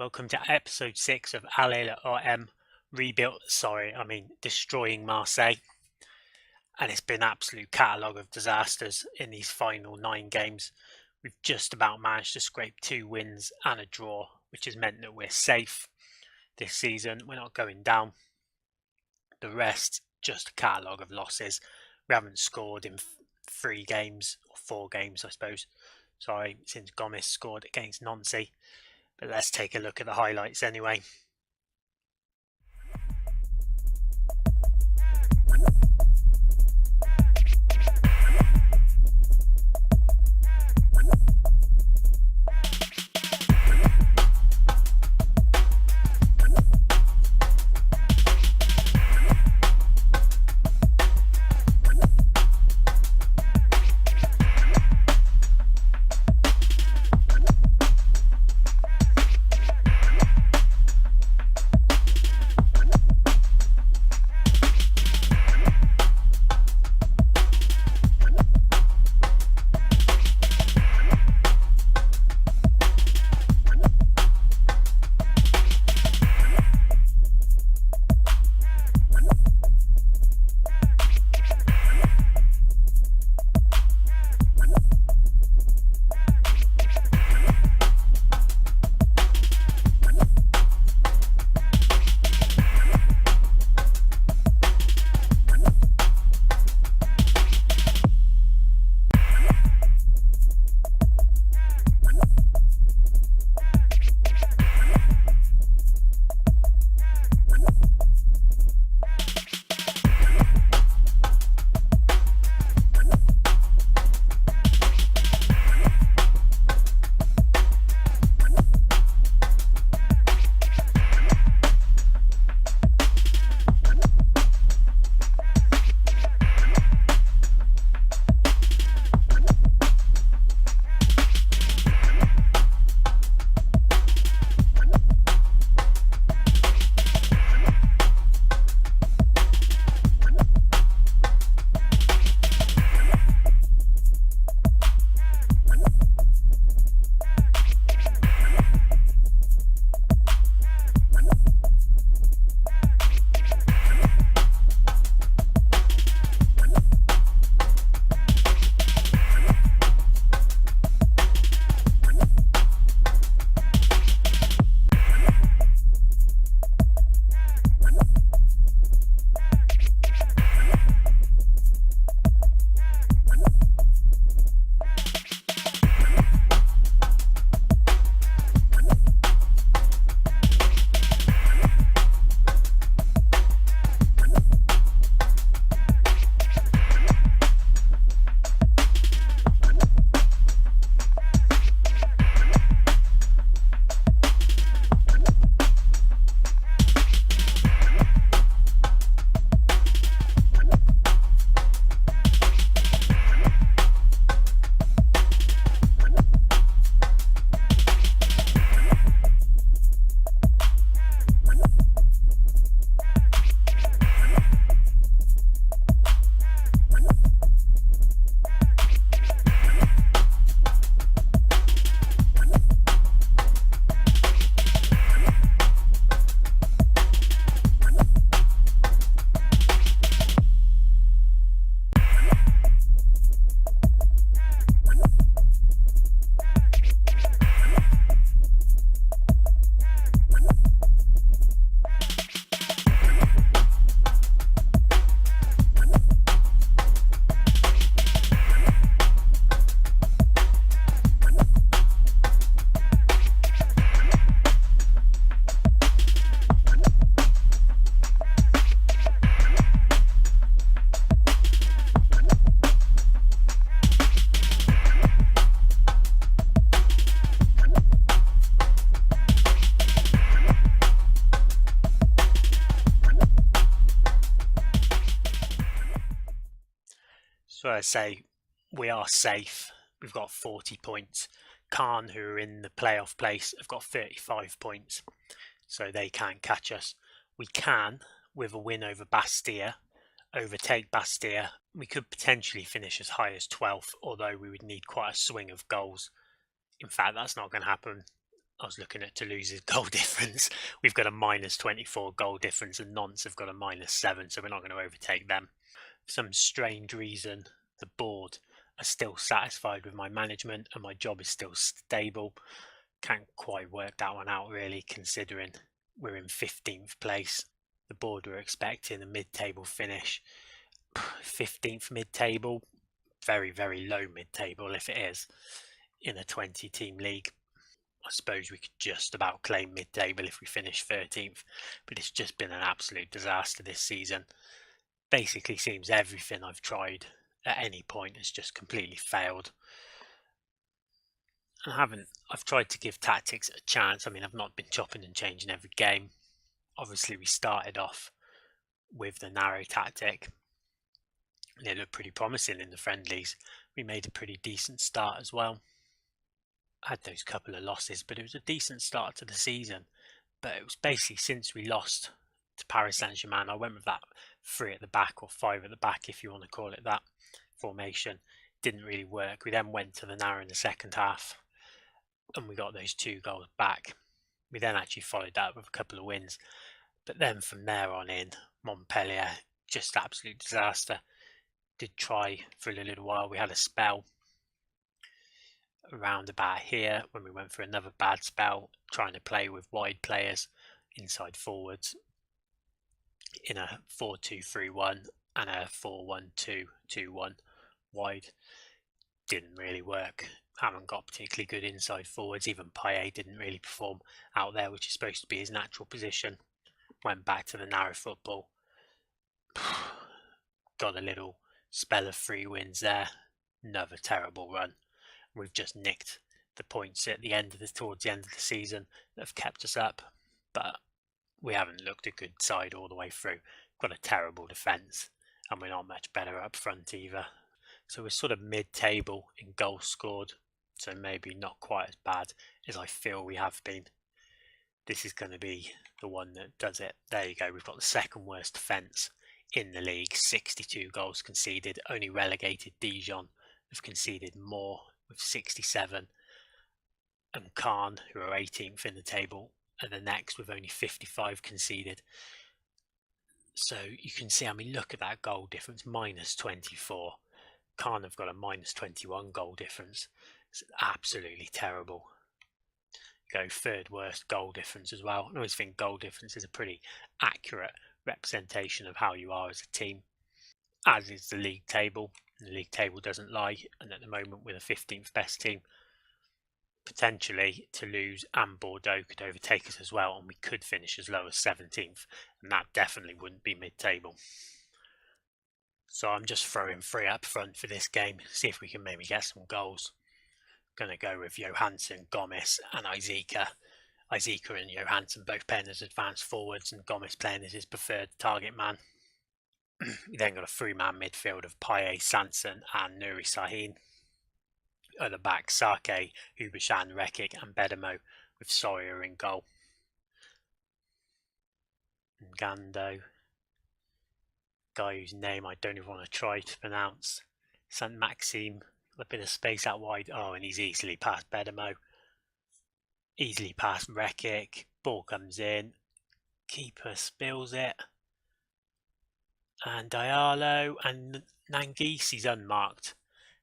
Welcome to episode 6 of Allez L'OM, destroying Marseille. And it's been an absolute catalogue of disasters in these final 9 games. We've just about managed to scrape 2 wins and a draw, which has meant that we're safe this season. We're not going down. The rest, just a catalogue of losses. We haven't scored in 3 games, or 4 games I suppose. Since Gomez scored against Nancy. But let's take a look at the highlights anyway. So I say we are safe. We've got 40 points. Caen, who are in the playoff place, have got 35 points. So they can't catch us. We can, with a win over Bastia, overtake Bastia. We could potentially finish as high as 12th, although we would need quite a swing of goals. In fact, that's not going to happen. I was looking at Toulouse's goal difference. We've got a minus 24 goal difference, and Nantes have got a minus 7, so we're not going to overtake them. For some strange reason, the board are still satisfied with my management, and my job is still stable. Can't quite work that one out, really, considering we're in 15th place. The board were expecting a mid-table finish. 15th mid-table, very, very low mid-table if it is, in a 20-team league. I suppose we could just about claim mid-table if we finish 13th, but it's just been an absolute disaster this season. Basically seems everything I've tried at any point has just completely failed. And I've tried to give tactics a chance. I mean, I've not been chopping and changing every game. Obviously, we started off with the narrow tactic, and it looked pretty promising in the friendlies. We made a pretty decent start as well. I had those couple of losses, but it was a decent start to the season. But it was basically since we lost to Paris Saint-Germain, I went with that 3 at the back, or 5 at the back if you want to call it that, formation. Didn't really work. We then went to the narrow in the second half, and we got those 2 goals back. We then actually followed that with a couple of wins. But then from there on in, Montpellier, just absolute disaster. Did try for a little while. We had a spell around about here when we went for another bad spell, trying to play with wide players, inside forwards, in a 4-2-3-1 and a 4-1-2-2-1 wide. Didn't really work. Haven't got particularly good inside forwards. Even Payet didn't really perform out there, which is supposed to be his natural position. Went back to the narrow football. Got a little spell of 3 wins there. Another terrible run. We've just nicked the points at the end of towards the end of the season that have kept us up, but we haven't looked a good side all the way through. Got a terrible defence, and we're not much better up front either. So we're sort of mid-table in goals scored, so maybe not quite as bad as I feel we have been. This is going to be the one that does it. There you go. We've got the second worst defence in the league. 62 goals conceded. Only relegated Dijon have conceded more with 67. And Caen, who are 18th in the table, are the next with only 55 conceded. So you can see, I mean, look at that goal difference, minus 24. Caen have got a minus 21 goal difference. It's absolutely terrible. Go third worst goal difference as well. I always think goal difference is a pretty accurate representation of how you are as a team, as is the league table. The league table doesn't lie, and at the moment we're the 15th best team. Potentially Toulouse and Bordeaux could overtake us as well, and we could finish as low as 17th, and that definitely wouldn't be mid-table. So I'm just throwing 3 up front for this game, see if we can maybe get some goals. Going to go with Johansson, Gomes and Isika. Isika and Johansson both playing as advanced forwards, and Gomes playing as his preferred target man. We then got a 3-man midfield of Payet, Sanson and Nuri Sahin. At the back, Sake, Hubashan, Rekik and Bedamo, with Sawyer in goal. Gando, guy whose name I don't even want to try to pronounce. Saint Maxime, a bit of space out wide. Oh, and he's easily past Bedamo. Easily past Rekik. Ball comes in. Keeper spills it. And Diallo and Nanguis, he's unmarked.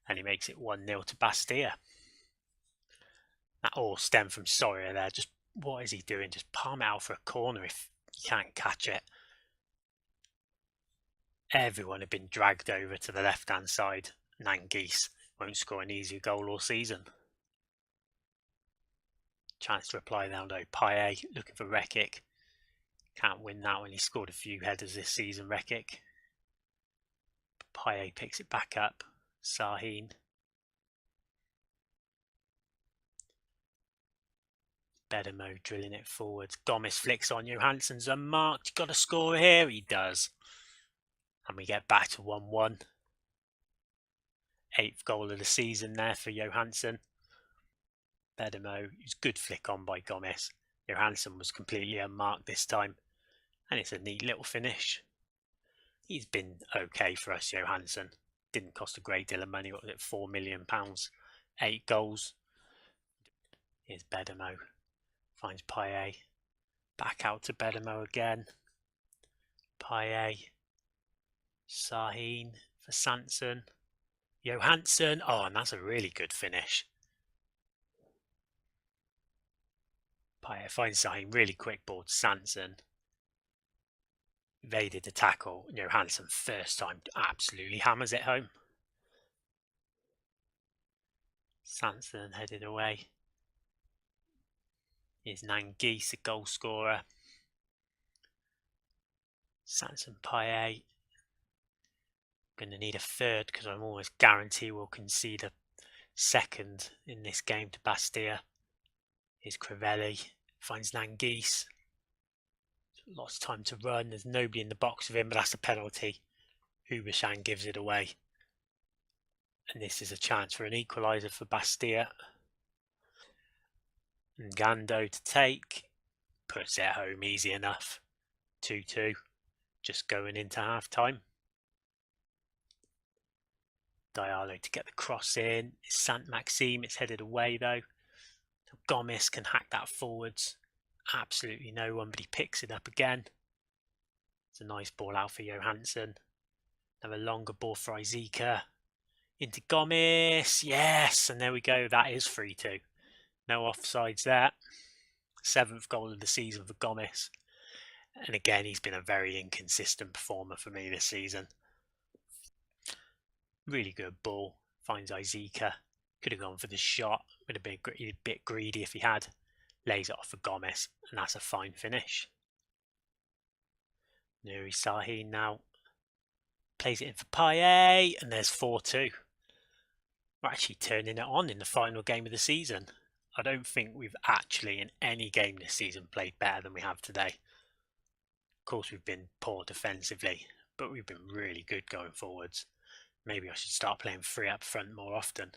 And he makes it 1-0 to Bastia. That all stemmed from Sawyer there. Just what is he doing? Just palm it out for a corner if you can't catch it. Everyone had been dragged over to the left-hand side. Nanguis won't score an easier goal all season. Chance to reply down to Payet, looking for Rekik. Can't win that when he scored a few headers this season, Rekik. Payet picks it back up. Sahin. Bedamo drilling it forwards. Gomes flicks on. Johansson's unmarked. Got a score here. He does. And we get back to 1-1. 8th goal of the season there for Johansson. Bedamo, it's good flick on by Gomes. Johansson was completely unmarked this time. And it's a neat little finish. He's been okay for us, Johansson. Didn't cost a great deal of money. What was it, £4 million? 8 goals. Here's Bedamo. Finds Payet. Back out to Bedamo again. Payet. Sahin for Sanson. Johansson. Oh, and that's a really good finish. Payet finds Sahin. Really quick ball to Sanson. Evaded the tackle. Johansson first time absolutely hammers it home. Sanson headed away. Here's Nanguise, a goal scorer. Sanson Payet. Going to need a third because I'm almost guarantee we'll concede a second in this game to Bastia. Here's Crivelli. Finds Nanguise. Lots of time to run. There's nobody in the box with him, but that's a penalty. Hubashan gives it away. And this is a chance for an equaliser for Bastia. Ngando to take. Puts it home easy enough. 2-2. Just going into half time. Diallo to get the cross in. It's Sant Maxime. It's headed away though. Gomes can hack that forwards. Absolutely no one, but he picks it up again. It's a nice ball out for Johansson. Another longer ball for Izika. Into Gomes. Yes, and there we go. That is 3-2. No offsides there. 7th goal of the season for Gomes. And again, he's been a very inconsistent performer for me this season. Really good ball. Finds Izika. Could have gone for the shot. Would have been a bit greedy if he had. Lays it off for Gomes. And that's a fine finish. Nuri Sahin now. Plays it in for Payet. And there's 4-2. We're actually turning it on in the final game of the season. I don't think we've actually in any game this season played better than we have today. Of course, we've been poor defensively, but we've been really good going forwards. Maybe I should start playing 3 up front more often.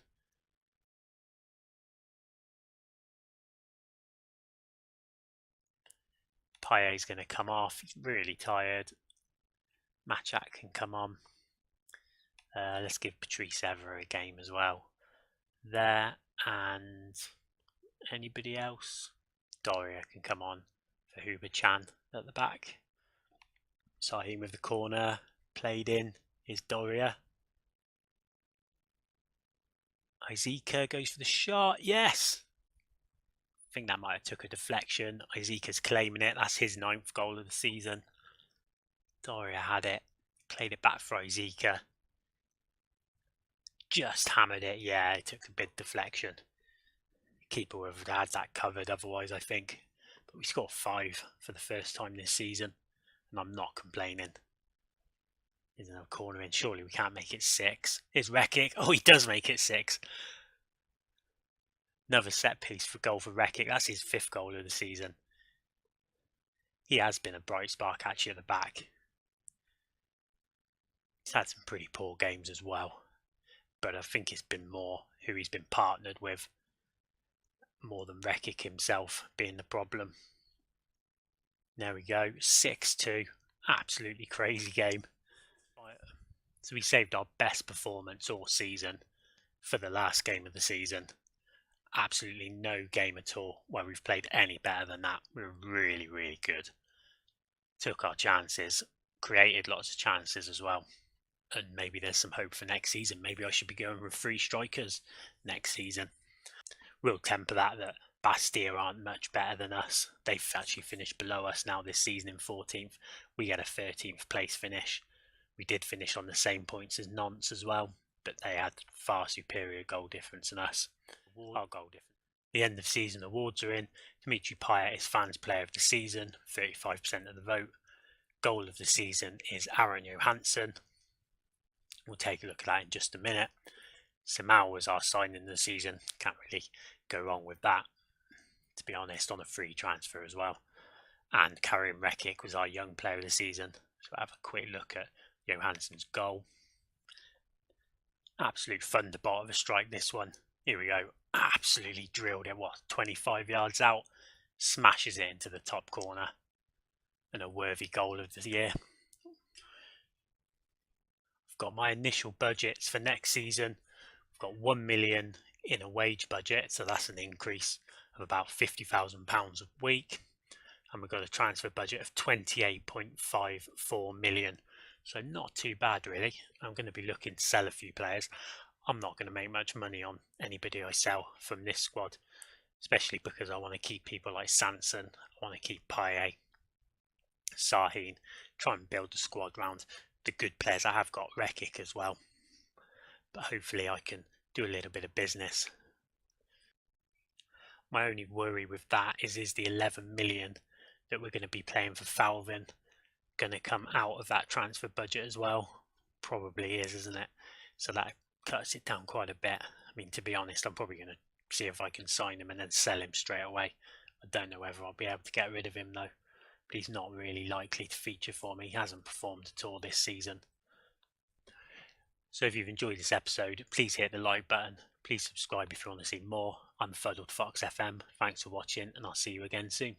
Payet's going to come off. He's really tired. Machak can come on. Let's give Patrice Evra a game as well. There, and anybody else? Doria can come on for Huber-Chan at the back. Sahin with the corner. Played in is Doria. Izika goes for the shot. Yes! I think that might have took a deflection. Izika's claiming it. That's his 9th goal of the season. Doria had it. Played it back for Izika. Just hammered it. Yeah, it took a big deflection. Keeper would have had that covered otherwise, I think. But we scored 5 for the first time this season. And I'm not complaining. There's no corner in. Surely we can't make it 6. Here's Rekic. Oh, he does make it 6. Another set piece for goal for Rekic. That's his 5th goal of the season. He has been a bright spark actually at the back. He's had some pretty poor games as well. But I think it's been more who he's been partnered with. More than Rekic himself being the problem. There we go. 6-2. Absolutely crazy game. So we saved our best performance all season for the last game of the season. Absolutely no game at all where we've played any better than that. We were really, really good. Took our chances, created lots of chances as well. And maybe there's some hope for next season. Maybe I should be going with 3 strikers next season. We'll temper that Bastia aren't much better than us. They've actually finished below us now this season in 14th. We had a 13th place finish. We did finish on the same points as Nantes as well, but they had far superior goal difference than us. Our goal difference. The end of season awards are in. Dimitri Payet is Fans Player of the Season, 35% of the vote. Goal of the season is Aaron Johansson. We'll take a look at that in just a minute. Samal was our signing of the season. Can't really go wrong with that, to be honest, on a free transfer as well. And Karim Rekic was our young player of the season. So we'll have a quick look at Johansson's goal. Absolute thunderbolt of a strike, this one. Here we go. Absolutely drilled it, 25 yards out. Smashes it into the top corner. And a worthy goal of the year. I've got my initial budgets for next season. I've got 1 million in a wage budget, so that's an increase of about £50,000 a week, and we've got a transfer budget of 28.54 million. So not too bad really. I'm going to be looking to sell a few players. I'm not going to make much money on anybody I sell from this squad, especially because I want to keep people like Sanson, I want to keep Payet, Sahin, try and build the squad around the good players. I have got Rekic as well, but hopefully I can do a little bit of business. My only worry with that is the 11 million that we're going to be paying for Falvin going to come out of that transfer budget as well? Probably is, isn't it? So that cuts it down quite a bit. I mean, to be honest, I'm probably going to see if I can sign him and then sell him straight away. I don't know whether I'll be able to get rid of him though, but he's not really likely to feature for me. He hasn't performed at all this season. So if you've enjoyed this episode, please hit the like button. Please subscribe if you want to see more. I'm Fuddled Fox FM. Thanks for watching, and I'll see you again soon.